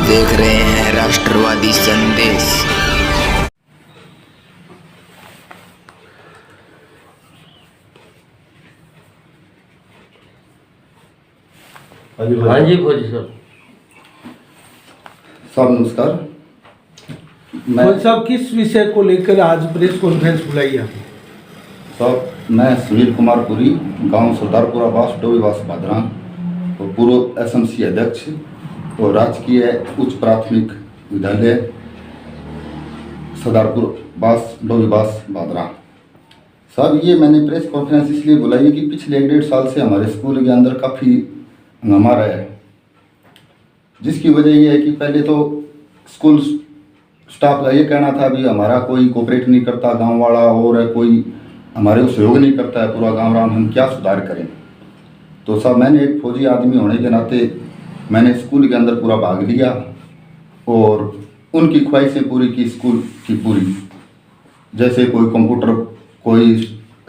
देख रहे हैं राष्ट्रवादी संदेश। हाँ जी फौजी साहब। नमस्कार। फौजी साहब, किस विषय को लेकर आज प्रेस कॉन्फ्रेंस बुलाई आपने? साहब, मैं सुनील कुमार पुरी, गांव सरदारपुरा बास डोईवास बादरा और पूर्व एसएमसी अध्यक्ष और राजकीय उच्च प्राथमिक विद्यालय सरदारपुर बास डोईवास बादरा। साहब, ये मैंने प्रेस कॉन्फ्रेंस इसलिए बुलाई है कि पिछले 1-1.5 साल से हमारे स्कूल के अंदर काफ़ी हंगामा रहा है, जिसकी वजह ये है कि पहले तो स्कूल स्टाफ का ये कहना था भी हमारा कोई कोऑपरेट नहीं करता गांव वाला, और कोई हमारे को सहयोग नहीं करता है पूरा गांव राम, हम क्या सुधार करें। तो साहब, मैंने एक फौजी आदमी होने के नाते मैंने स्कूल के अंदर पूरा भाग लिया और उनकी ख्वाहिशें पूरी की स्कूल की पूरी। जैसे कोई कंप्यूटर, कोई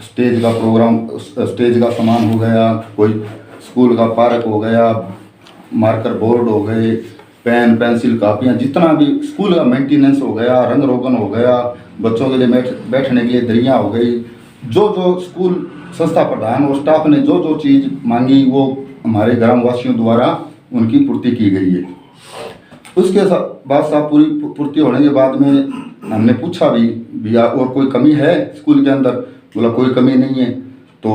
स्टेज का प्रोग्राम, स्टेज का सामान हो गया, कोई स्कूल का पार्क हो गया, मार्कर बोर्ड हो गए, पेन पेंसिल कापियाँ, जितना भी स्कूल का मेंटेनेंस हो गया, रंग रोगन हो गया, बच्चों के लिए बैठने के लिए दरियाँ हो गई, जो स्कूल संस्था प्रधान और स्टाफ ने जो चीज़ मांगी वो हमारे ग्रामवासियों द्वारा उनकी पूर्ति की गई है। उसके बाद साहब पूरी पूर्ति होने के बाद में हमने पूछा भी भैया और कोई कमी है स्कूल के अंदर? बोला कोई कमी नहीं है। तो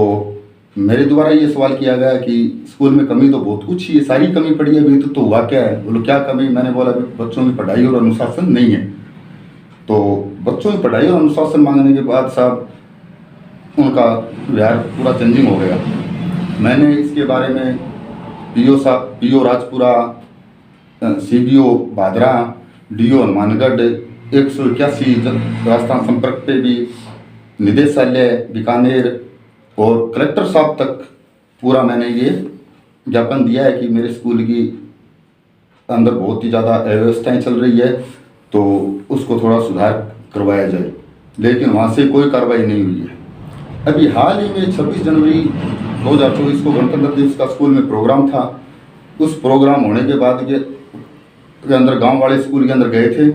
मेरे द्वारा ये सवाल किया गया कि स्कूल में कमी तो बहुत कुछ ही है, सारी कमी पड़ी है अभी तो हुआ क्या है? बोलो क्या कमी? मैंने बोला बच्चों की पढ़ाई और अनुशासन नहीं है। तो बच्चों की पढ़ाई और अनुशासन मांगने के बाद साहब उनका व्यवहार पूरा चेंजिंग हो गया। मैंने इसके बारे में PO Rajpura, CBO Badra, DO Hanumangarh, 181 Rajasthan संपर्क पे भी, निदेशालय बीकानेर और कलेक्टर साहब तक पूरा मैंने ये ज्ञापन दिया है कि मेरे स्कूल की अंदर बहुत ही ज़्यादा अव्यवस्थाएँ चल रही है, तो उसको थोड़ा सुधार करवाया जाए। लेकिन वहाँ से कोई कार्रवाई नहीं हुई है। अभी हाल ही में 26 जनवरी 2024 को गणतंत्र दिवस का स्कूल में प्रोग्राम था। उस प्रोग्राम होने के बाद के अंदर गांव वाले स्कूल के अंदर गए थे,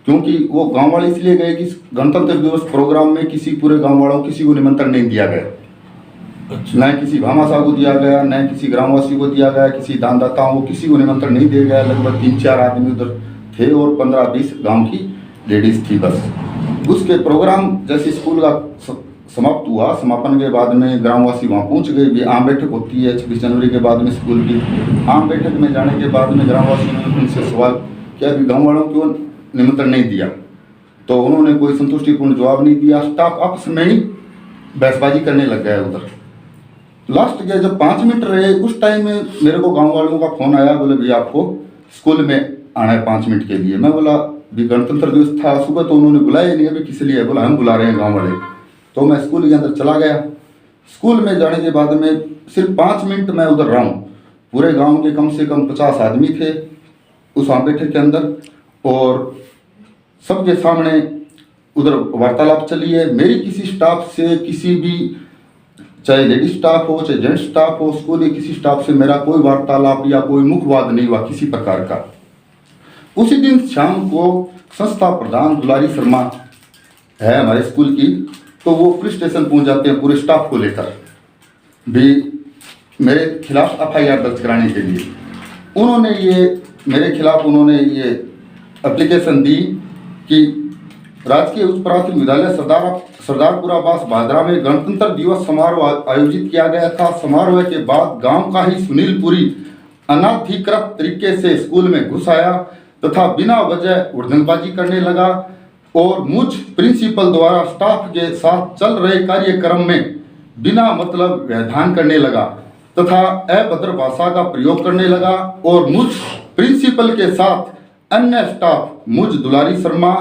क्योंकि वो गांव वाले इसलिए गए कि गणतंत्र दिवस प्रोग्राम में किसी पूरे गांव वालों को किसी को निमंत्रण नहीं दिया गया। न किसी भामाशाह को दिया गया, न किसी ग्रामवासी को दिया गया, किसी दानदाताओं को किसी को निमंत्रण नहीं दिया गया। लगभग 3-4 आदमी उधर थे और 15-20 गांव की लेडीज थी बस। उसके प्रोग्राम जैसे स्कूल का समाप्त हुआ, समापन के बाद में ग्रामवासी वहाँ पहुँच गए। भी आम बैठक होती है 26 जनवरी के बाद में स्कूल की। आम बैठक में जाने के बाद में ग्रामवासियों ने उनसे सवाल किया कि गाँव वालों को निमंत्रण नहीं दिया, तो उन्होंने कोई संतुष्टिपूर्ण जवाब नहीं दिया। स्टाफ आपस में ही बहसबाजी करने लग गया उधर। लास्ट के जब 5 मिनट रहे उस टाइम में मेरे को गांव वालों का फ़ोन आया, बोले भैया आपको स्कूल में आना है 5 मिनट के लिए। मैं बोला भी गणतंत्र दिवस था सुबह, तो उन्होंने बुलाया नहीं, अभी किस लिए? बोला हम बुला रहे हैं गाँव वाले। तो मैं स्कूल के अंदर चला गया। स्कूल में जाने के बाद में सिर्फ 5 मिनट मैं उधर रहा हूँ। पूरे गाँव के कम से कम 50 आदमी थे उस आम बैठक के अंदर, और सबके सामने उधर वार्तालाप चली है। मेरी किसी स्टाफ से, किसी भी, चाहे लेडीज स्टाफ हो चाहे जेंट्स स्टाफ हो, स्कूल के किसी स्टाफ से मेरा कोई वार्तालाप या कोई मुखवाद नहीं हुआ किसी प्रकार का। उसी दिन शाम को संस्था प्रधान दुलारी शर्मा है हमारे स्कूल की, तो वो पुलिस स्टेशन पहुंच जाते हैं पूरे स्टाफ को लेकर भी मेरे खिलाफ FIR दर्ज कराने के लिए। उन्होंने ये मेरे खिलाफ ये एप्लीकेशन दी कि राजकीय उच्च प्राथमिक विद्यालय सरदारपुरा बास बादरा में गणतंत्र दिवस समारोह आयोजित किया गया था। समारोह के बाद गांव का ही सुनील पुरी अनाधिकृत तरीके से स्कूल में घुस आया तथा बिना वजह उड़दंगबाजी करने लगा और मुझ प्रिंसिपल द्वारा स्टाफ के साथ चल रहे कार्यक्रम में बिना मतलब व्यवधान करने लगा तथा अभद्र भाषा का प्रयोग करने लगा और मुझ प्रिंसिपल के साथ अन्य स्टाफ, मुझ दुलारी शर्मा,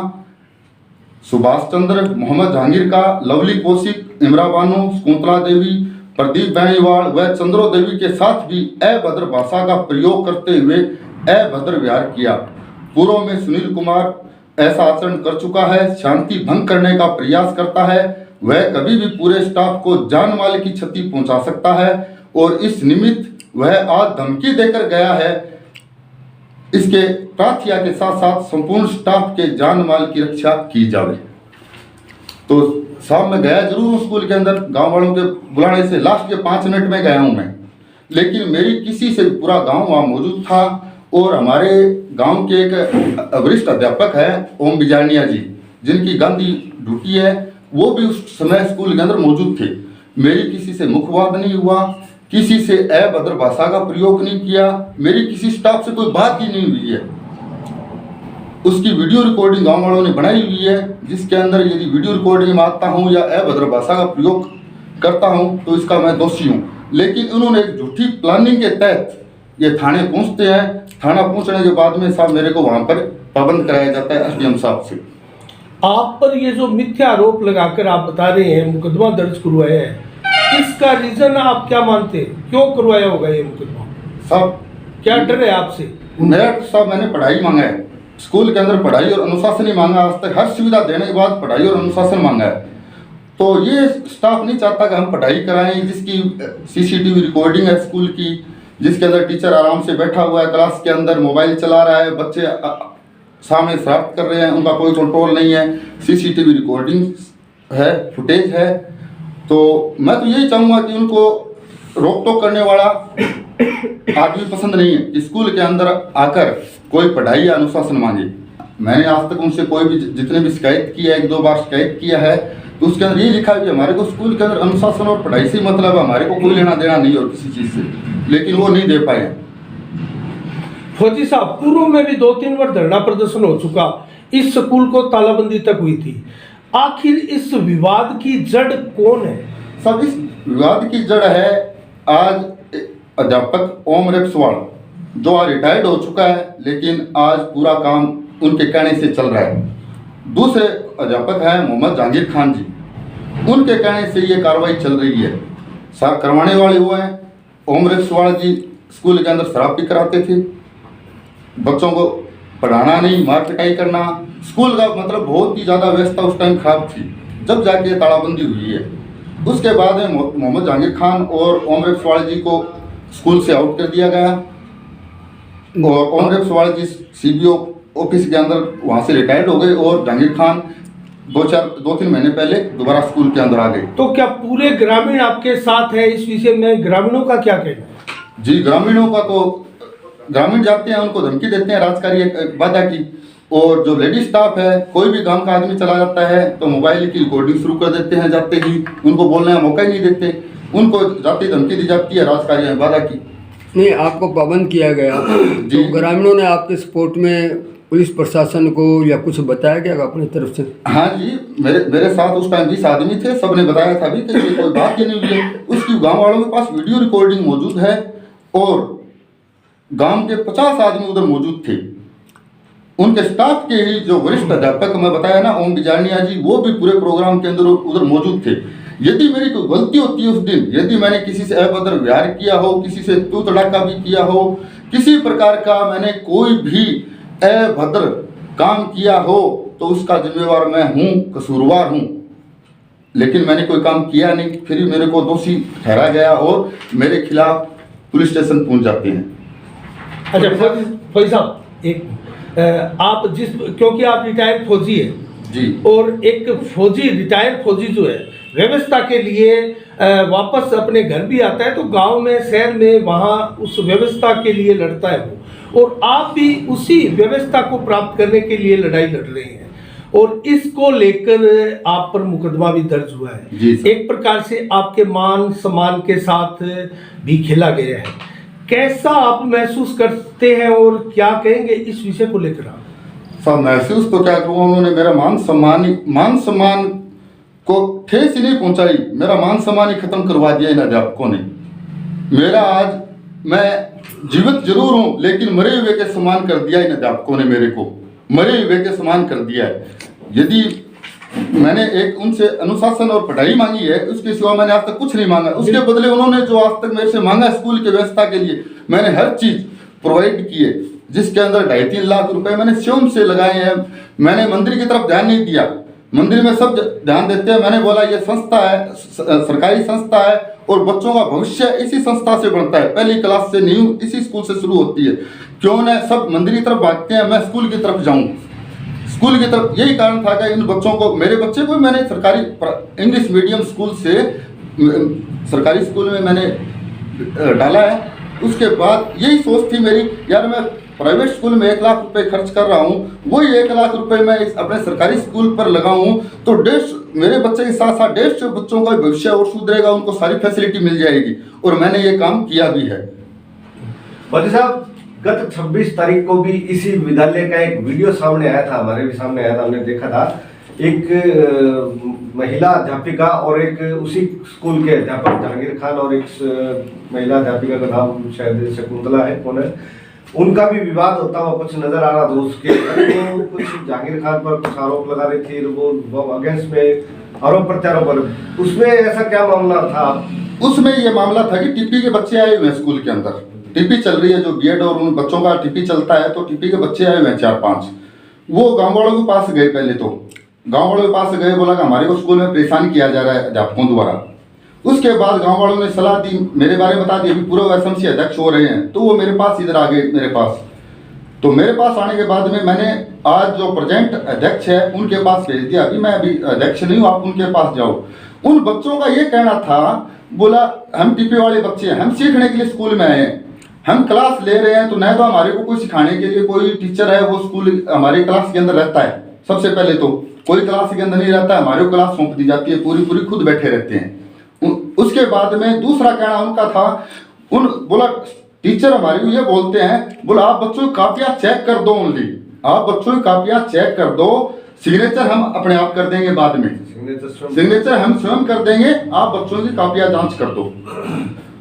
सुभाष चंद्र, मोहम्मद जहांगीर का, लवली कौशिक, इमरा बानो, शकुंतला देवी, प्रदीप बेनीवाल व चंद्रो देवी के साथ भी अभद्र भाषा का प्रयोग करते हुए अभद्र व्यवहार किया। पूर्व में सुनील कुमार ऐसा आचरण कर चुका है, शांति भंग करने का प्रयास करता है, वह कभी भी पूरे स्टाफ को जान माल की क्षति पहुंचा सकता है और इस निमित्त वह आज धमकी देकर गया है इसके प्रार्थना के साथ साथ संपूर्ण स्टाफ के जान माल की रक्षा की जावे। तो साहब मैं गया जरूर हूँ स्कूल के अंदर, गांव वालों के बुलाने से लास्ट के 5 मिनट में गया हूँ मैं, लेकिन मेरी किसी से पूरा गांव वहाँ मौजूद था। और हमारे गांव के एक वरिष्ठ अध्यापक है ओम बिजारनिया जी, जिनकी गांधी ड्यूटी है, वो भी उस समय स्कूल के अंदर मौजूद थे। मेरी किसी से मुखवाद नहीं हुआ, किसी से अभद्र भाषा का प्रयोग नहीं किया, मेरी किसी स्टाफ से कोई बात ही नहीं हुई है। उसकी वीडियो रिकॉर्डिंग गांव वालों ने बनाई हुई है, जिसके अंदर यदि वीडियो रिकॉर्डिंग में आता हूं या अभद्र भाषा का प्रयोग करता हूं तो इसका मैं दोषी हूं। लेकिन उन्होंने एक झूठी प्लानिंग के तहत ये थाने पहुंचते हैं। थाना पहुंचने के बाद में साहब मेरे को वहां पर पाबंद कराया जाता है एसडीएम साहब से। आप पर ये जो मिथ्या आरोप लगाकर आप बता रहे हैं मुकदमा दर्ज करवाया है, इसका रीजन आप क्या मानते हैं, क्यों करवाया होगा ये मुकदमा? साहब क्या डर है आपसे? मेरा साहब मैंने पढ़ाई मांगा है स्कूल के अंदर, पढ़ाई और अनुशासन ही मांगा। आज तक हर सुविधा देने के बाद पढ़ाई और अनुशासन मांगा है। तो ये स्टाफ नहीं चाहता कि हम पढ़ाई कराएं, जिसकी सीसीटीवी रिकॉर्डिंग है स्कूल की, जिसके अंदर टीचर आराम से बैठा हुआ है क्लास के अंदर, मोबाइल चला रहा है, बच्चे सामने शरारत कर रहे हैं, उनका कोई कंट्रोल नहीं है, सीसीटीवी रिकॉर्डिंग है, फुटेज है। तो मैं तो यही चाहूँगा कि उनको रोक टोक करने वाला आदमी पसंद नहीं है कि स्कूल के अंदर आकर कोई पढ़ाई या अनुशासन मांगे। मैंने आज तक उनसे कोई भी जितने भी शिकायत की है, 1-2 बार शिकायत किया है, तो उसके अंदर ये लिखा है कि हमारे को स्कूल के अंदर अनुशासन और पढ़ाई से मतलब है, हमारे को कोई लेना देना नहीं और किसी चीज़ से, लेकिन वो नहीं दे पाए। फौजी साहब, पूर्व में भी 2-3 बार धरना प्रदर्शन हो चुका, इस स्कूल को तालाबंदी तक हुई थी। आखिर इस विवाद की जड़ कौन है? सब इस विवाद की जड़ है आज अध्यापक ओम रेपसवाल, जो आज रिटायर्ड हो चुका है, लेकिन आज पूरा काम उनके कहने से चल रहा है। दूसरे अध्यापक हैं मोहम्मद जहांगीर खान जी, उनके कहने से ये कार्रवाई चल रही है। करवाने वाले वो हैं ओम रेपसवाल जी। स्कूल के अंदर शराब पी कराते थे, बच्चों को पढ़ाना नहीं, मार पिटाई करना, स्कूल का मतलब बहुत ही ज़्यादा व्यवस्था उस टाइम खराब थी, जब जाके तालाबंदी हुई है। उसके बाद में मोहम्मद जहांगीर खान और ओम रेपसवाल जी को स्कूल से आउट कर दिया गया और ओम रेपसवाल जी सीबीओ ऑफिस के अंदर वहाँ से रिटायर्ड हो गए और जहांगीर खान 2-3 महीने पहले दोबारा स्कूल के अंदर आ गए। तो क्या पूरे ग्रामीण आपके साथ है इस विषय में? ग्रामीणों का क्या कहना है? जी, ग्रामीणों का तो ग्रामीण जाते हैं, उनको धमकी देते हैं राजकारी बाधा की, और जो लेडीज स्टाफ है, कोई भी गांव का आदमी चला जाता है तो मोबाइल की रिकॉर्डिंग शुरू कर देते हैं जाते ही, उनको बोलने का मौका ही नहीं देते, उनको जाती धमकी दी जाती है राजकारी बाधा की। नहीं, आपको पाबंद किया गया तो ग्रामीणों ने आपके सपोर्ट में पुलिस प्रशासन को या कुछ बताया क्या अपनी तरफ से? हाँ जी, मेरे साथ उस टाइम 20 आदमी थे, सबने बताया था भी कि ये कोई बात ही नहीं हुई है। उसकी गांव वालों के पास वीडियो रिकॉर्डिंग मौजूद है और गांव के 50 आदमी उधर मौजूद थे। उनके स्टाफ के ही जो वरिष्ठ अध्यापक मैं बताया ना ओम बिजारनिया जी, वो भी पूरे प्रोग्राम के अंदर उधर मौजूद थे। यदि मेरी कोई गलती होती है उस दिन, यदि मैंने किसी से अभद्र व्यवहार किया हो, किसी से तू तड़ाका भी किया हो, किसी प्रकार का मैंने कोई भी अभद्र काम किया हो, तो उसका जिम्मेवार मैं हूँ, कसूरवार हूँ। लेकिन मैंने कोई काम किया नहीं, फिर भी मेरे को दोषी ठहरा गया और मेरे खिलाफ पुलिस स्टेशन पहुँच जाते हैं। अच्छा फौजी साहब, आप क्योंकि आप रिटायर्ड फौजी है जी, और एक फौजी रिटायर्ड फौजी जो है व्यवस्था के लिए वापस अपने घर भी आता है, तो गांव में शहर में वहाँ उस व्यवस्था के लिए लड़ता है वो, और आप भी उसी व्यवस्था को प्राप्त करने के लिए लड़ाई लड़ रहे हैं, और इसको लेकर आप पर मुकदमा भी दर्ज हुआ है। एक प्रकार से आपके मान सम्मान के साथ भी खेला गया है। कैसा आप महसूस करते हैं और क्या कहेंगे इस विषय को लेकर आप? सब महसूस तो क्या करूँ, उन्होंने मेरा मान सम्मान को ठेस ही नहीं पहुंचाई, मेरा मान सम्मान ही खत्म करवा दिया इन अध्यापकों ने। मेरा आज मैं जीवित जरूर हूँ, लेकिन मरे हुए के समान कर दिया इन अध्यापकों ने, मेरे को मरे हुए के समान कर दिया है। यदि मैंने एक उनसे अनुशासन और पढ़ाई मांगी है, उसके सिवा मैंने आज तक कुछ नहीं मांगा। उसके बदले उन्होंने जो आज तक मेरे से मांगा स्कूल की व्यवस्था के लिए, मैंने हर चीज प्रोवाइड की है, जिसके अंदर 2.5-3 लाख रुपए मैंने स्वयं से लगाए हैं। मैंने मंदिर की तरफ ध्यान नहीं दिया, मंदिर में सब ध्यान देते हैं। मैंने बोला ये संस्था है, सरकारी संस्था है और बच्चों का भविष्य इसी संस्था से बनता है। पहली क्लास से नींव इसी स्कूल से शुरू होती है। क्यों न सब मंदिर की तरफ भागते हैं, मैं स्कूल की तरफ जाऊं, स्कूल की तरफ। यही कारण था कि इन बच्चों को, मेरे बच्चे को मैंने सरकारी इंग्लिश मीडियम स्कूल से सरकारी स्कूल में मैंने डाला है। उसके बाद यही सोच थी मेरी, यार मैं प्राइवेट स्कूल में 1 लाख रुपए खर्च कर रहा हूँ, वही 1 लाख रुपए मैं अपने सरकारी स्कूल पर लगाऊं तो मेरे बच्चे के साथ साथ 150 बच्चों का भविष्य और सुधरेगा, उनको सारी फैसिलिटी मिल जाएगी। और मैंने ये काम किया भी है। भाटी साहब, गत 26 तारीख को भी इसी विद्यालय का एक वीडियो सामने आया था, हमारे भी सामने आया था, हमने देखा था। एक महिला अध्यापिका और एक उसी स्कूल के अध्यापक जहांगीर खान और एक महिला अध्यापिका का नाम शायद शकुंतला है, कौन है, उनका भी विवाद होता हुआ कुछ नजर आ रहा था। उसके तो कुछ जहांगीर खान पर कुछ आरोप लगा रही थी, वो अगेंस्ट में आरोप प्रत्यारोप पर, उसमें ऐसा क्या मामला था? उसमें ये मामला था कि टीपी के बच्चे आए हुए हैं स्कूल के अंदर, टीपी चल रही है जो बीएड, और उन बच्चों का टीपी चलता है, तो टीपी के बच्चे आए हुए हैं 4-5। वो गाँव वालों के पास गए, पहले तो गाँव वालों के पास गए, बोला कि हमारे को स्कूल में परेशान किया जा रहा है अध्यापकों द्वारा। उसके बाद गांव वालों ने सलाह दी, मेरे बारे में बता दी, अभी पूर्व एसएमसी अध्यक्ष हो रहे हैं, तो वो मेरे पास इधर आ गए मेरे पास। तो मेरे पास आने के बाद में मैंने आज जो प्रेजेंट अध्यक्ष है उनके पास भेज दिया, अभी मैं अभी अध्यक्ष नहीं हूँ, आप उनके पास जाओ। उन बच्चों का ये कहना था, बोला हम टीपी वाले बच्चे हैं, हम सीखने के लिए स्कूल में आए हैं, हम क्लास ले रहे हैं, तो न तो हमारे को कोई सिखाने के लिए कोई टीचर है वो स्कूल हमारे क्लास के अंदर रहता है। सबसे पहले तो कोई क्लास के अंदर नहीं रहता है, हमारे को क्लास सौंप दी जाती है, पूरी खुद बैठे रहते हैं। उसके बाद में दूसरा कहना उनका था, बोला टीचर हमारे को ये बोलते हैं, बोला आप बच्चों की कापियां चेक कर दो, ओनली आप बच्चों की कापियां चेक कर दो, सिग्नेचर हम अपने आप कर देंगे, बाद में सिग्नेचर हम स्वयं कर देंगे, आप बच्चों की कापियां जांच कर दो।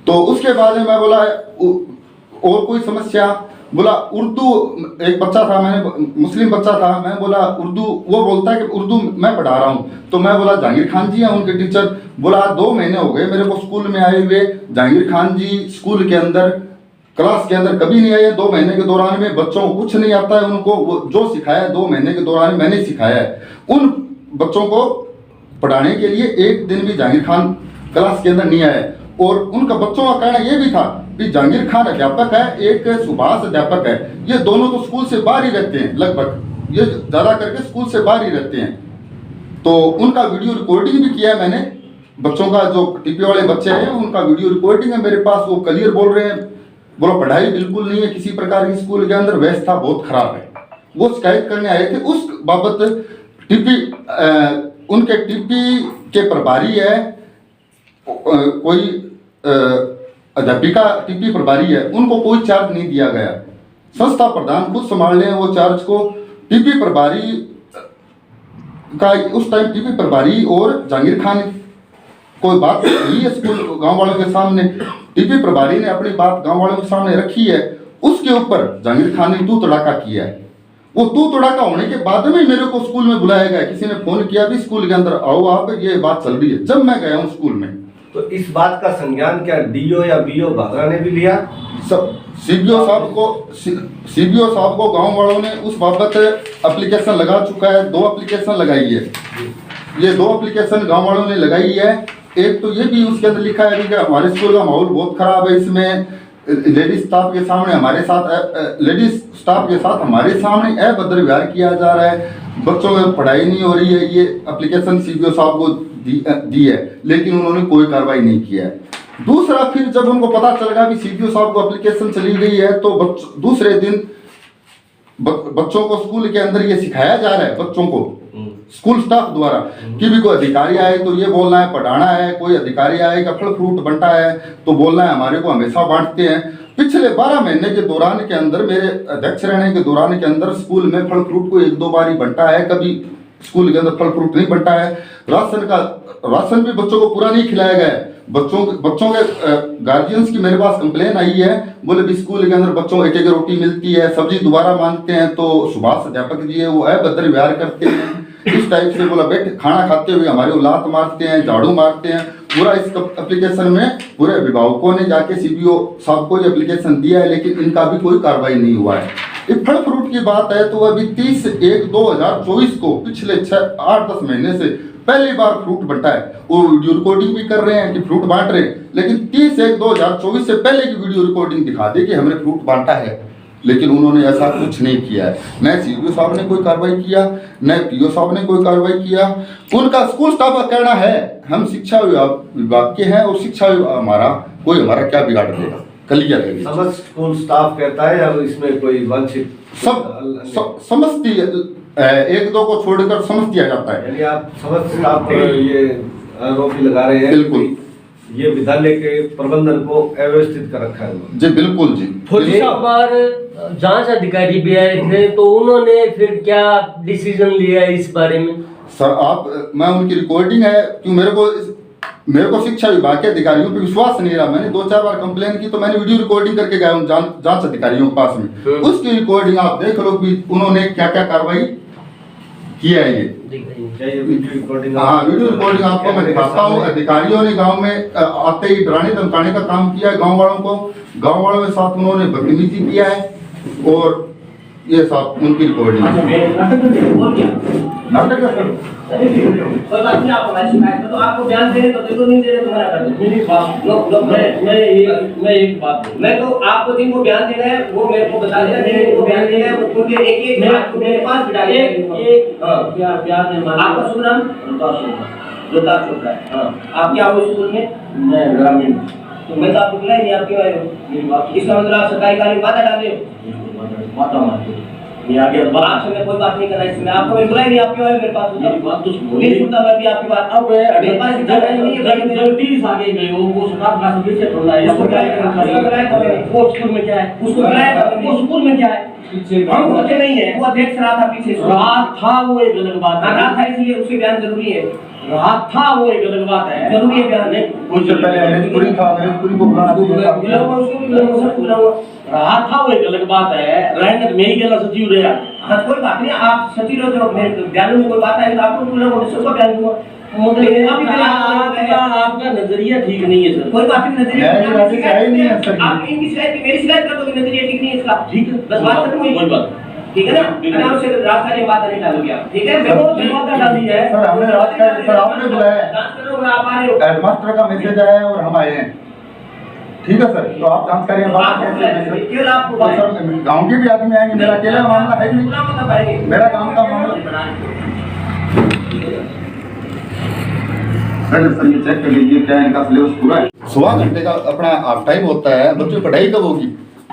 तो उसके बाद में मैं बोला और कोई समस्या, बोला उर्दू, एक बच्चा था, मैंने मुस्लिम बच्चा था, मैं बोला उर्दू, वो बोलता है कि उर्दू मैं पढ़ा रहा हूँ, तो मैं बोला जहांगीर खान जी हैं उनके टीचर, बोला 2 महीने हो गए मेरे को स्कूल में आए हुए, जहांगीर खान जी स्कूल के अंदर क्लास के अंदर कभी नहीं आए, 2 महीने के दौरान में बच्चों को कुछ नहीं आता है, उनको वो जो सिखाया 2 महीने के दौरान मैंने सिखाया है। उन बच्चों को पढ़ाने के लिए एक दिन भी जहांगीर खान क्लास के अंदर नहीं आए। और उनका बच्चों का कहना ये भी था कि जहांगीर खान अध्यापक है, एक सुभाष अध्यापक है, ये दोनों तो स्कूल से बाहर ही रहते हैं, लगभग ये ज़्यादा करके स्कूल से बाहर ही रहते हैं। तो उनका वीडियो रिकॉर्डिंग भी किया है मैंने, बच्चों का जो टीपी वाले बच्चे हैं उनका वीडियो रिकॉर्डिंग है मेरे पास, वो क्लियर बोल रहे हैं, बोलो पढ़ाई बिल्कुल नहीं है किसी प्रकार की, स्कूल के अंदर व्यवस्था बहुत खराब है। वो शिकायत करने आए थे उस बाबत। टीपी उनके टीपी के प्रभारी है, कोई अध्यापिका टीपी प्रभारी है, उनको कोई चार्ज नहीं दिया गया, संस्था प्रधान खुद संभाल रहे हैं वो चार्ज को। टीपी प्रभारी का उस टाइम टीपी प्रभारी और जहांगीर खान कोई बात हुई है स्कूल गांव वालों के सामने, टीपी प्रभारी ने अपनी बात गांव वालों के सामने रखी है, उसके ऊपर जहांगीर खान ने तू तड़ाका किया है। वो तू तड़ाका होने के बाद में मेरे को स्कूल में बुलाया गया, किसी ने फोन किया भी स्कूल के अंदर आओ आप, ये बात चल रही है। जब मैं गया हूँ स्कूल में, तो इस बात का संज्ञान क्या डीओ या बीओ भादरा ने भी लिया? सब सीबीओ साहब को गांव वालों ने उस बाबत एप्लीकेशन लगा चुका है, 2 एप्लीकेशन लगाई है, ये 2 एप्लीकेशन गांव वालों ने लगाई है। एक तो ये भी उसके अंदर लिखा है कि हमारे स्कूल का माहौल बहुत खराब है, इसमें लेडीज स्टाफ के सामने हमारे सामने अभद्र व्यवहार किया जा रहा है, बच्चों में पढ़ाई नहीं हो रही है। ये एप्लीकेशन सीबीओ साहब को दी है, लेकिन उन्होंने कोई कार्रवाई नहीं किया है। दूसरा, फिर जब उनको पता चल गया कि सीबीओ साहब को एप्लीकेशन चली गई है, तो दूसरे दिन बच्चों को स्कूल के अंदर ये सिखाया जा रहा है, बच्चों को स्कूल स्टाफ द्वारा कि भी कोई अधिकारी आए तो ये बोलना है पढ़ाना है, कोई अधिकारी आएगा फल फ्रूट बंटा है तो बोलना है हमारे को हमेशा बांटते हैं। पिछले 12 महीने के दौरान के अंदर, मेरे अध्यक्ष रहने के दौरान के अंदर स्कूल में फल फ्रूट को 1-2 बार ही बंटा है, कभी स्कूल के अंदर फल फ्रूट नहीं बंटा है। राशन भी बच्चों को पूरा नहीं खिलाया गया है। बच्चों के गार्जियंस की मेरे पास कंप्लेन आई है, बोले भी स्कूल के अंदर बच्चों को 1-1 रोटी मिलती है, सब्जी दोबारा मांगते हैं, तो सुभाष अध्यापक जी है वो अभद्र व्यवहार करते हैं। इस टाइप से बोला बैठ खाना खाते हुए हमारे को लात मारते हैं, झाड़ू मारते हैं। पूरा इस एप्लीकेशन में पूरे अभिभावकों ने जाके सीबीओ साहब को ये एप्लीकेशन दिया है, लेकिन इनका भी कोई कार्रवाई नहीं हुआ है। एक फल फ्रूट की बात है तो अभी 30/1/2024 को पिछले 8-10 महीने से पहली बार फ्रूट बंटा है। वो वीडियो रिकॉर्डिंग भी कर रहे हैं कि फ्रूट बांट रहे हैं, लेकिन 30/1/2024 से पहले की वीडियो रिकॉर्डिंग दिखा दे कि हमने फ्रूट बांटा है, लेकिन उन्होंने ऐसा कुछ नहीं किया है। न सीबीओ साहब ने कोई कार्रवाई किया, न पीओ साहब ने कोई कार्रवाई किया। उनका स्कूल स्टाफ का कहना है हम शिक्षा विभाग के हैं और शिक्षा हमारा क्या बिगाड़ देगा, क्लियर है। समस्त स्कूल स्टाफ कहता है या इसमें कोई वंचित समझती 1-2 को छोड़कर समझ दिया जाता है। यानी आप समस्त स्टाफ ये आरोप लगा रहे हैं बिल्कुल ये विद्यालय के प्रबंधन को अव्यवस्थित कर रखा है। जी बिल्कुल जी। एक बार जांच अधिकारी भी आए थे तो उन्होंने फिर क्या डिसीजन लिया इस बारे में? सर मैं उनकी रिकॉर्डिंग है कि मेरे को शिक्षा विभाग के अधिकारियों पे विश्वास नहीं रहा। मैंने 2-4 बार कंप्लेन की तो मैंने वीडियो रिकॉर्डिंग करके गया हूँ जांच अधिकारियों के पास में। उसकी रिकॉर्डिंग आप देख लो कि उन्होंने क्या क्या कार्रवाई किया है ये। वीडियो रिकॉर्डिंग आपको मैं दिखाता हूँ। अधिकारियों ने गांव में आते ही डराने धमकाने का काम किया है गांव वालों को। गांव वालों के साथ उन्होंने बदतमीजी किया है और ये सब उनकी रिकॉर्डिंग तो आपको बयान दे तो देखो नहीं दे रहे तुम्हारा कर मैं एक बात मैं तो आपको जिनको बयान देना है वो मेरे को बता देना, जिनको बयान देना है वो उनके एक मेरे पास बिठा आपका शुभ नाम जोता चोपड़ा है। हाँ आप क्या हो स्कूल में? मैं ग्रामीण। तो मैं तो आपको बुलाया नहीं, आप क्यों आए हो? इसका मतलब आप सरकारी कार्य में बाधा डाल रहे हो। बाधा मारते ये आगे आपसे मैं कोई बात नहीं कर रहा इसमें। आपको मैं बुलाया नहीं, आप क्यों आए मेरे पास? मेरी बात तो नहीं सुनता मैं भी आपकी बात। अब मेरे पास गलती आगे गई वो सरकार का सभी से थोड़ा है। उसको क्या है? वो स्कूल में क्या है? उसको बुलाया था वो स्कूल में क्या है? हम सोचे नहीं है वो अध्यक्ष रहा था पीछे रात था वो एक अलग बात है। रात था इसलिए उसके बयान जरूरी है। रात था वो एक अलग बात है, जरूरी है बयान। कुछ पहले अनिलपुरी था, अनिलपुरी को बुलाना रात था वो एक अलग बात है। रहने में ही गला सचिव रहा। हाँ कोई बात नहीं, आप सचिव रहो जो बयान में कोई बात है तो आपको बुलाओ, सबका बयान हुआ। आपका नजरिया ठीक नहीं है सर। कोई बात नहीं, नजरिया आप इनकी शिकायत मेरी शिकायत कर दोगे, नजरिया ठीक नहीं है इसका। ठीक है बस बात खत्म हुई। कोई बात ठीक है ना, आराम से रास्ता की बात नहीं डालोगे आप, ठीक है? मैं बहुत बात डाली है सर। हमने रात का सर आपने बुलाया है, जांच करो आप आ रहे हो। हेडमास्टर का मैसेज आया है और हम आए हैं, ठीक है सर? तो आप जांच करें बात कैसे केवल आपको सर गांव के भी आदमी आएंगे, मेरा अकेला मामला है नहीं, मेरा गांव का मामला। सर ये चेक कर लीजिए क्या इनका सिलेबस पूरा है। 16 घंटे का अपना हाफ टाइम होता है, बच्चों की पढ़ाई कब होगी?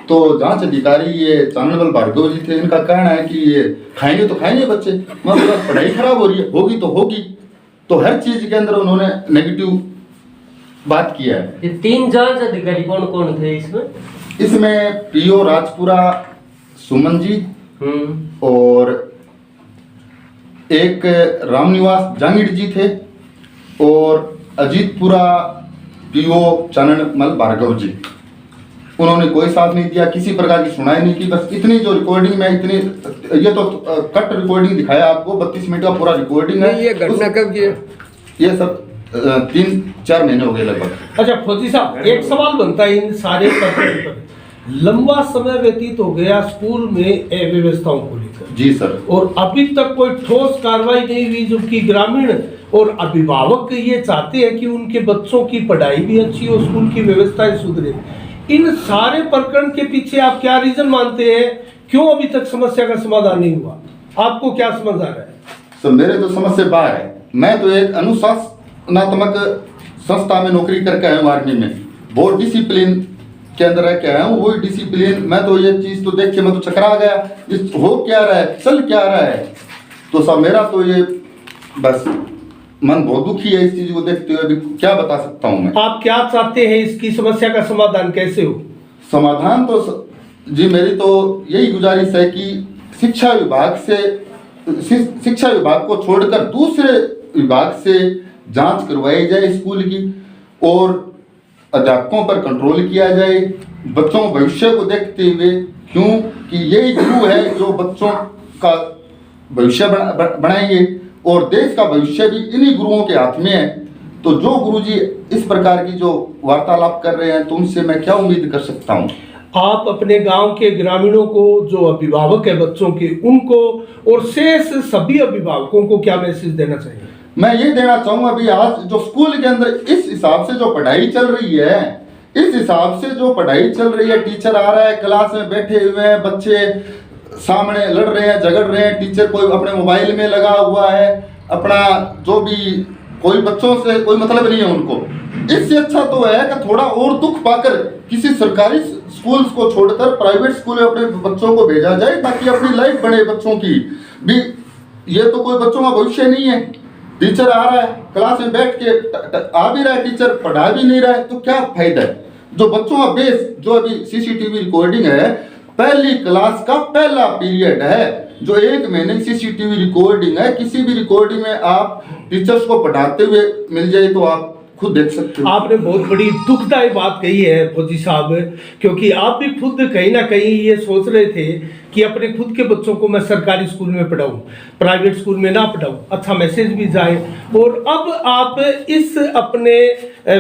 तो जांच अधिकारी ये चाननबल भार्गव जी थे, इनका कहना है कि ये खाएंगे तो खाएंगे बच्चे, मतलब पढ़ाई खराब हो रही है, होगी तो होगी। तो हर चीज के अंदर उन्होंने नेगेटिव बात किया है। ये 3 जांच अधिकारी कौन कौन थे इसमें? इसमें पीओ राजपुरा सुमन जी और एक रामनिवास जांगीड़ जी थे और अजीतपुरा पीओ चाननमल भार्गव जी। उन्होंने कोई साथ नहीं दिया, किसी प्रकार की सुनाई नहीं की। बस इतनी जो रिकॉर्डिंग में इतनी ये तो कट रिकॉर्डिंग दिखाया आपको, 32 मिनट का पूरा रिकॉर्डिंग है। ये घटना कब की है? ये सब 3-4 महीने हो गए लगभग। अच्छा फौजी साहब, एक सवाल बनता है इन सारे प्रकरण पर। लंबा समय व्यतीत हो गया स्कूल में अव्यवस्थाओं को लेकर। जी सर। और अभी तक कोई ठोस कार्रवाई नहीं हुई, जबकि ग्रामीण और अभिभावक ये चाहते हैं कि उनके बच्चों की पढ़ाई भी अच्छी हो, स्कूल की व्यवस्थाएं सुधरे। इन सारे प्रकरण के पीछे आप क्या रीजन मानते हैं, क्यों अभी तक समस्या का समाधान नहीं हुआ? आपको क्या समझ आ रहा है? सर मेरे तो समझ से बाहर है। मैं तो एक अनुशासनात्मक संस्था में नौकरी करके आया हूँ, आर्मी में, बहुत डिसिप्लिन के अंदर रह के आया हूँ। वही डिसिप्लिन मैं तो ये चीज तो देख के मैं तो चकरा गया, हो क्या रहा है, चल क्या रहा है। तो सब मेरा तो ये बस मन बहुत दुखी है इस चीज को देखते हुए। अभी क्या बता सकता हूँ मैं। आप क्या चाहते हैं, इसकी समस्या का समाधान कैसे हो? समाधान तो जी मेरी तो यही गुजारिश है कि शिक्षा विभाग को छोड़कर दूसरे विभाग से जांच करवाई जाए स्कूल की और अध्यापकों पर कंट्रोल किया जाए, बच्चों के भविष्य को देखते हुए, क्योंकि यही गुरु है जो बच्चों का भविष्य बनाएंगे। और देश का भविष्य भी इन्हीं गुरुओं के हाथ में है। तो जो गुरुजी इस प्रकार की जो वार्तालाप कर रहे हैं, तो उनसे मैं क्या उम्मीद कर सकता हूँ। आप अपने गांव के ग्रामीणों को, जो अभिभावक है बच्चों के, उनको और शेष सभी अभिभावकों को क्या मैसेज देना चाहिए? मैं ये देना चाहूंगा, अभी आज जो स्कूल के अंदर इस हिसाब से जो पढ़ाई चल रही है, इस हिसाब से जो पढ़ाई चल रही है, टीचर आ रहा है, क्लास में बैठे हुए हैं, बच्चे सामने लड़ रहे हैं, झगड़ रहे हैं, टीचर कोई अपने मोबाइल में लगा हुआ है, अपना जो भी, कोई बच्चों से कोई मतलब नहीं है उनको। इससे अच्छा तो है कि थोड़ा और दुख पाकर किसी सरकारी स्कूल को छोड़कर प्राइवेट स्कूल में अपने बच्चों को भेजा जाए, ताकि अपनी लाइफ बने बच्चों की भी। ये तो कोई बच्चों का भविष्य नहीं है। टीचर आ रहा है, क्लास में बैठ के आ भी रहा है, टीचर पढ़ा भी नहीं रहा है, तो क्या फायदा है। जो बच्चों का बेस, जो अभी सीसीटीवी रिकॉर्डिंग है, पहली क्लास का पहला पीरियड है, जो 1 महीने की सीसीटीवी रिकॉर्डिंग है, किसी भी रिकॉर्डिंग में आप टीचर्स को पढ़ाते हुए मिल जाए तो आप खुद देख सकते हो। आपने बहुत बड़ी दुखदायी बात कही है फौजी साहब, क्योंकि आप भी खुद कहीं ना कहीं ये सोच रहे थे कि अपने खुद के बच्चों को मैं सरकारी स्कूल में पढ़ाऊं, प्राइवेट स्कूल में ना पढ़ाऊं, अच्छा मैसेज भी जाए। और अब आप इस अपने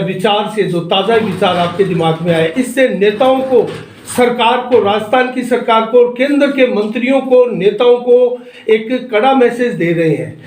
विचार से, जो ताज़ा विचार आपके दिमाग में आए, इससे नेताओं को, सरकार को, राजस्थान की सरकार को और केंद्र के मंत्रियों को, नेताओं को एक कड़ा मैसेज दे रहे हैं,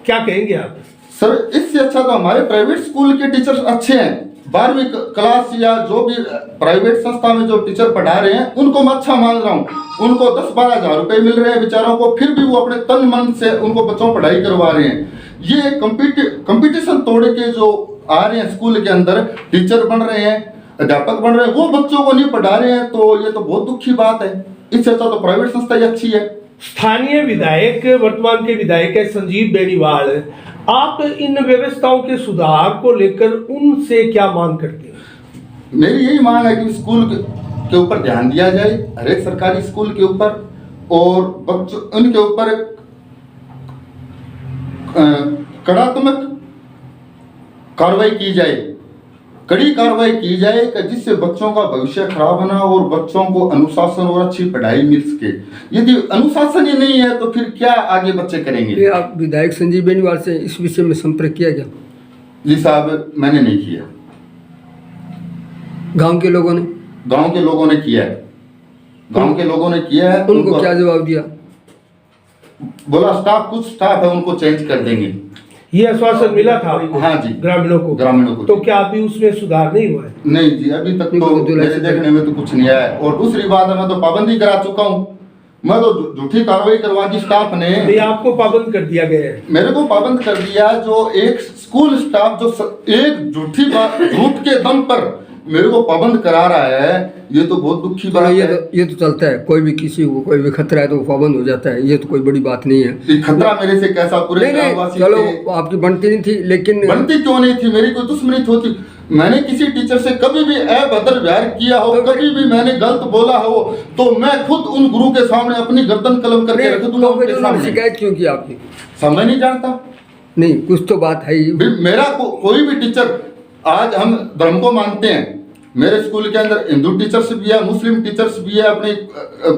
क्या कहेंगे आप? सर, इससे अच्छा तो हमारे प्राइवेट स्कूल के टीचर्स अच्छे हैं। 12वीं क्लास या जो भी प्राइवेट संस्था में जो टीचर पढ़ा रहे हैं, उनको मैं अच्छा मान रहा हूँ। उनको 10-12 हज़ार रुपए मिल रहे हैं बेचारों को, फिर भी वो अपने तन मन से उनको बच्चों को पढ़ाई करवा रहे हैं। ये कंपटीशन तोड़ के जो आ रहे हैं स्कूल के अंदर, टीचर बन रहे हैं, अध्यापक बन रहे हैं, वो बच्चों को नहीं पढ़ा रहे हैं, तो ये तो बहुत दुख की बात है। इससे अच्छा तो प्राइवेट संस्था ही अच्छी है। स्थानीय विधायक, वर्तमान के विधायक है संजीव बेनीवाल, आप इन व्यवस्थाओं के सुधार को लेकर उनसे क्या मांग करते हैं? मेरी यही मांग है कि स्कूल के ऊपर ध्यान दिया जाए, हर एक सरकारी स्कूल के ऊपर, और बच्चों उनके ऊपर कड़ात्मक कार्रवाई की जाए, कड़ी कार्रवाई की जाए, जिससे बच्चों का भविष्य खराब ना हो और बच्चों को अनुशासन और अच्छी पढ़ाई मिल सके। यदि अनुशासन ही नहीं है तो फिर क्या आगे बच्चे करेंगे। ये आप विधायक संजीव बेनीवाल से इस विषय में संपर्क किया क्या? जी साहब, मैंने नहीं किया। गांव के लोगों ने किया है, गांव के लोगों ने किया है। उनको क्या जवाब दिया? बोला कुछ स्टाफ है उनको चेंज कर देंगे। ये आश्वासन मिला था आपको? हाँ जी, ग्रामीणों को। तो क्या अभी उसमें सुधार नहीं हुआ है? नहीं जी, अभी तक तो मेरे देखने में तो कुछ नहीं आया है। और दूसरी बात है, मैं तो पाबंदी करा चुका हूँ, मैं तो झूठी कार्रवाई करवा दी स्टाफ ने। ये आपको पाबंद कर दिया गया है? मेरे को पाबंद कर दिया। जो एक स्कूल स्टाफ जो एक झूठ के दम पर मेरे को पाबंद करा रहा है, ये तो बहुत दुखी बात है। ये तो चलता है, कोई भी किसी को कोई भी खतरा है तो वो पाबंद हो जाता है, ये तो कोई बड़ी बात नहीं है। खतरा मेरे से कैसा? पूरे चलो आपकी बनती नहीं थी, लेकिन बनती क्यों नहीं थी? मेरी कोई दुश्मनी होती? मैंने किसी टीचर से कभी भी अभद्र व्यवहार किया हो, कभी भी मैंने गलत बोला हो, तो मैं खुद उन गुरु के सामने अपनी गर्दन कलम करके रख दूंगा उनके सामने। शिकायत क्यों की आपने? समझ नहीं जानता। नहीं, कुछ तो बात है ही। मेरा कोई भी टीचर, आज हम धर्म को मानते हैं, मेरे स्कूल के अंदर हिंदू टीचर्स भी है, मुस्लिम टीचर्स भी है। अपने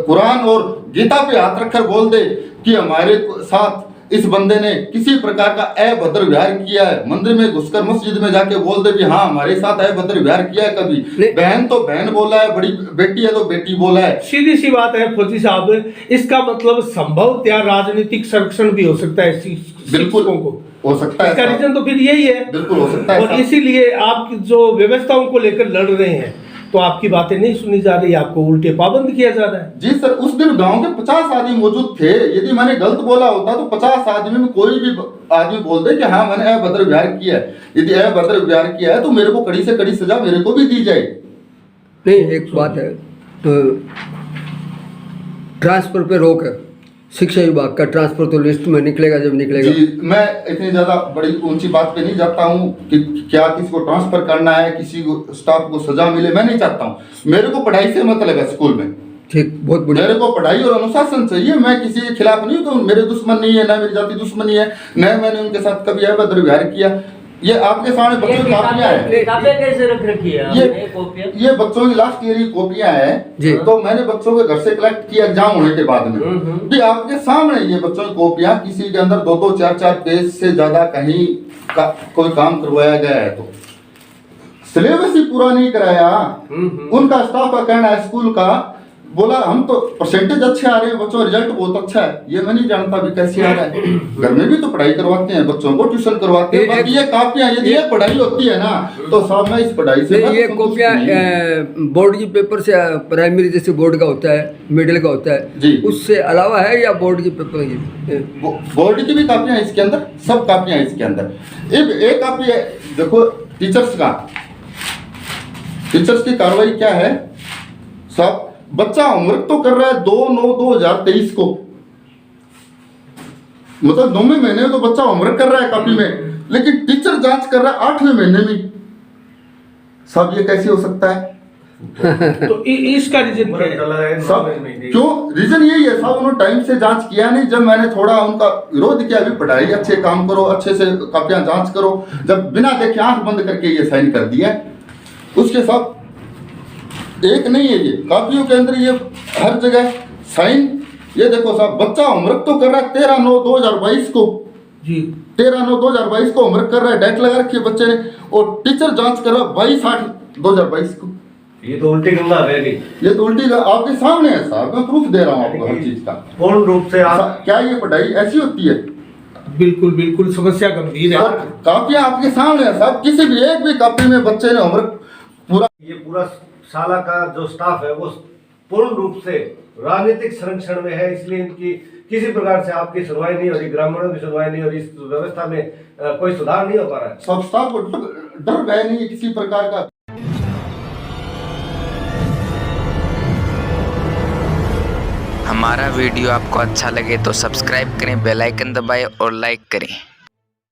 कुरान और गीता पे हाथ रखकर बोल दे कि हमारे साथ इस बंदे ने किसी प्रकार का अभद्र व्यवहार किया है, मंदिर में घुसकर मस्जिद में जाके बोल दे भी हाँ हमारे साथ अभद्र व्यवहार किया है कभी। बहन तो बहन बोला है, बड़ी बेटी है तो बेटी बोला है। सीधी सी बात है फौजी साहब, इसका मतलब संभवतः राजनीतिक संरक्षण भी हो सकता है। बिल्कुल हो सकता है। इसका रीजन तो फिर यही है। बिल्कुल हो सकता है। और इसीलिए आप जो व्यवस्थाओं को लेकर लड़ रहे हैं, तो आपकी बातें नहीं सुनी जा रही, आपको उल्टे पाबंद किया जा रहा है। जी सर, उस दिन गांव के 50 आदमी मौजूद थे। यदि मैंने गलत बोला होता तो 50 आदमी में कोई भी आदमी बोल दे कि हाँ मैंने अभद्र व्यवहार किया है। यदि अभद्र व्यवहार किया है तो मेरे को कड़ी से कड़ी सजा मेरे को भी दी जाए। नहीं, एक बात है, तो ट्रांसफर पे रोक है, शिक्षा विभाग का ट्रांसफर तो लिस्ट में निकलेगा जब निकलेगा। जी, मैं इतनी ज्यादा बड़ी ऊंची बात पे नहीं जाता हूँ कि क्या किसी को ट्रांसफर करना है, किसी को स्टाफ को सजा मिले, मैं नहीं चाहता हूँ। मेरे को पढ़ाई से मतलब है स्कूल में। ठीक, बहुत बढ़िया। मेरे को पढ़ाई और अनुशासन चाहिए। मैं किसी के खिलाफ नहीं हूँ, तो मेरे दुश्मन नहीं है, ना मेरी जाति दुश्मनी है, न मैंने उनके साथ कभी अभद्र व्यवहार किया। ये आपके सामने बच्चों की कापियां हैं। किताबें कैसे रख रखी है आपने कॉपियां? ये बच्चों की लास्ट ईयर की कॉपियां जी। हैं। तो मैंने बच्चों के घर से कलेक्ट किया एग्जाम होने के बाद में। ये आपके सामने ये बच्चों की कॉपियां, किसी के अंदर 2-2, 4-4 पेज से ज्यादा कहीं कोई काम करवाया गया है तो सिलेबस ही पूरा नहीं कराया। उनका स्टाफ का कहना है, स्कूल का बोला हम तो परसेंटेज अच्छे आ रहे हैं बच्चों, रिजल्ट बहुत अच्छा है। ये मैं नहीं जानता भी कैसे आ रहा है। घर में भी तो पढ़ाई करवाते हैं बच्चों को, ट्यूशन करवाते हैं। बाकी ये कापियां, यदि ये पढ़ाई होती है ना तो साहब मैं इस पढ़ाई से ये कॉपियां बोर्ड की पेपर से, प्राइमरी जैसे बोर्ड का होता है, मिडिल का होता है जी, उससे अलावा है या बोर्ड की पेपर की? बोर्ड की भी कापियां इसके अंदर, सब कापियां इसके अंदर। एक कापी है देखो टीचर्स का, टीचर्स की कार्रवाई क्या है साहब, बच्चा होमवर्क तो कर रहा है 2/9/2023 को, मतलब 9वें महीने में तो बच्चा होमवर्क कर रहा है कापी में, लेकिन टीचर जांच कर रहा है 8वें महीने में। साहब ये कैसे हो सकता है? तो इसका रीजन क्या है साहब क्यों? रीजन यही है साहब, उन्होंने टाइम से जांच किया नहीं। जब मैंने थोड़ा उनका विरोध किया, भी पढ़ाई अच्छे काम करो, अच्छे से कापियां जांच करो, जब बिना देखे आंख बंद करके ये साइन कर दिया। उसके साथ एक नहीं है, ये कापियों के अंदर ये हर जगह साइन। ये देखो साहब, बच्चा होमवर्क तो कर रहा है 13/9/2022 को जी, 13/9/2022 को होमवर्क कर रहा है, डेट लगा रखी है बच्चे ने, और टीचर जांच कर रहा है 22/8/2022 को। ये तो उल्टी गंगा बह गई। ये तो उल्टी आपके सामने है साहब, मैं प्रूफ दे रहा हूँ आपको हर चीज का। पूर्ण रूप से आप क्या ये पढ़ाई ऐसी होती है? बिल्कुल बिल्कुल समस्या गंभीर है। कापियां आपके सामने है साहब, किसी भी एक भी कापी में बच्चे ने होमवर्क पूरा, ये पूरा शाला का जो स्टाफ है वो पूर्ण रूप से राजनीतिक संरक्षण में है, इसलिए इनकी किसी प्रकार से आपकी सुनवाई नहीं हो रही, ग्रामीणों की सुनवाई नहीं हो रही, इस व्यवस्था में कोई सुधार नहीं हो पा रहा है। सब स्टाफ को डर गए नहीं है किसी प्रकार का। हमारा वीडियो आपको अच्छा लगे तो सब्सक्राइब करें, बेल आइकन दबाएं और लाइक करें।